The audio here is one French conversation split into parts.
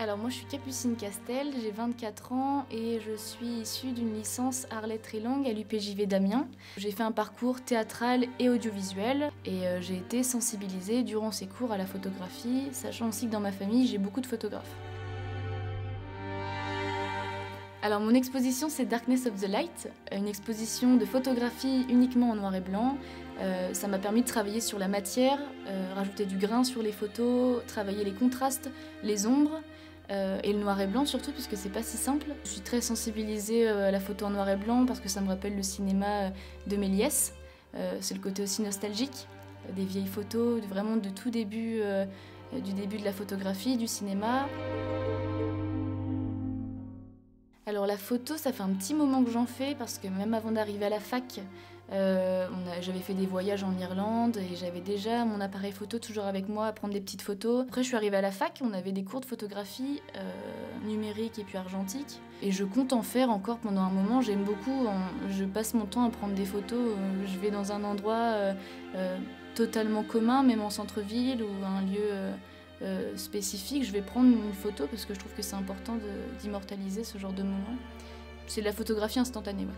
Alors moi je suis Capucine Castel, j'ai 24 ans et je suis issue d'une licence Arts Lettres et Langues à l'UPJV d'Amiens. J'ai fait un parcours théâtral et audiovisuel et j'ai été sensibilisée durant ces cours à la photographie, sachant aussi que dans ma famille j'ai beaucoup de photographes. Alors mon exposition c'est Darkness of the Light, une exposition de photographie uniquement en noir et blanc. Ça m'a permis de travailler sur la matière, rajouter du grain sur les photos, travailler les contrastes, les ombres et le noir et blanc surtout puisque c'est pas si simple. Je suis très sensibilisée à la photo en noir et blanc parce que ça me rappelle le cinéma de Méliès. C'est le côté aussi nostalgique des vieilles photos, vraiment de tout début, du début de la photographie, du cinéma. Alors la photo, ça fait un petit moment que j'en fais parce que même avant d'arriver à la fac, j'avais fait des voyages en Irlande et j'avais déjà mon appareil photo toujours avec moi à prendre des petites photos. Après je suis arrivée à la fac, on avait des cours de photographie numérique et puis argentique. Et je compte en faire encore pendant un moment, j'aime beaucoup, je passe mon temps à prendre des photos. Je vais dans un endroit totalement commun, même en centre-ville ou un lieu spécifique, je vais prendre une photo parce que je trouve que c'est important d'immortaliser ce genre de moment. C'est de la photographie instantanée. Ouais.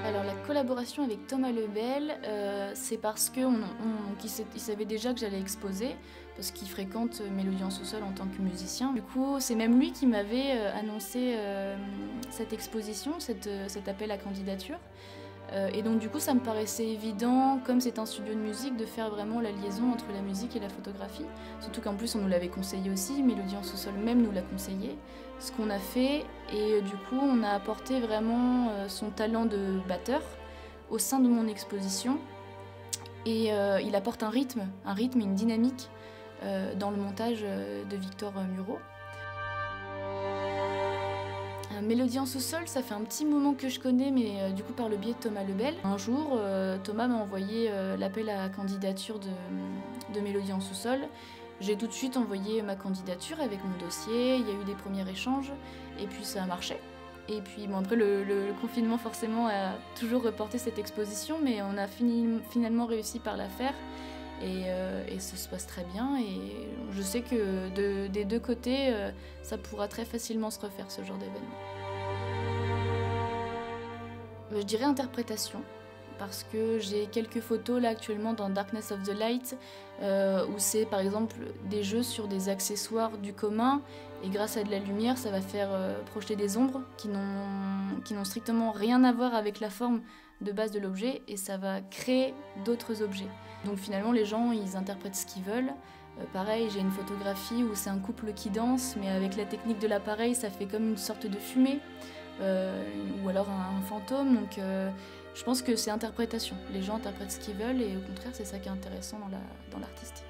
Alors la collaboration avec Thomas Lebel, c'est parce qu'il savait déjà que j'allais exposer, parce qu'il fréquente Mélodie en sous-sol en tant que musicien. Du coup, c'est même lui qui m'avait annoncé cette exposition, cet appel à candidature. Et donc du coup ça me paraissait évident, comme c'est un studio de musique, de faire vraiment la liaison entre la musique et la photographie. Surtout qu'en plus on nous l'avait conseillé aussi, Mélodie en sous-sol même nous l'a conseillé. Ce qu'on a fait, et du coup on a apporté vraiment son talent de batteur au sein de mon exposition. Et il apporte un rythme et une dynamique dans le montage de Victor Muro. Mélodie en sous-sol, ça fait un petit moment que je connais, mais du coup par le biais de Thomas Lebel. Un jour, Thomas m'a envoyé l'appel à candidature de Mélodie en sous-sol. J'ai tout de suite envoyé ma candidature avec mon dossier, il y a eu des premiers échanges, et puis ça a marché. Et puis bon, après le confinement forcément a toujours reporté cette exposition, mais on a finalement réussi par la faire. Et ça se passe très bien et je sais que des deux côtés, ça pourra très facilement se refaire ce genre d'événement. Je dirais interprétation, parce que j'ai quelques photos là actuellement dans Darkness of the Light où c'est par exemple des jeux sur des accessoires du commun et grâce à de la lumière ça va faire projeter des ombres qui n'ont strictement rien à voir avec la forme de base de l'objet et ça va créer d'autres objets. Donc finalement les gens ils interprètent ce qu'ils veulent. Pareil, j'ai une photographie où c'est un couple qui danse mais avec la technique de l'appareil ça fait comme une sorte de fumée ou alors un fantôme. Donc je pense que c'est interprétation. Les gens interprètent ce qu'ils veulent et au contraire c'est ça qui est intéressant dans l'artistique.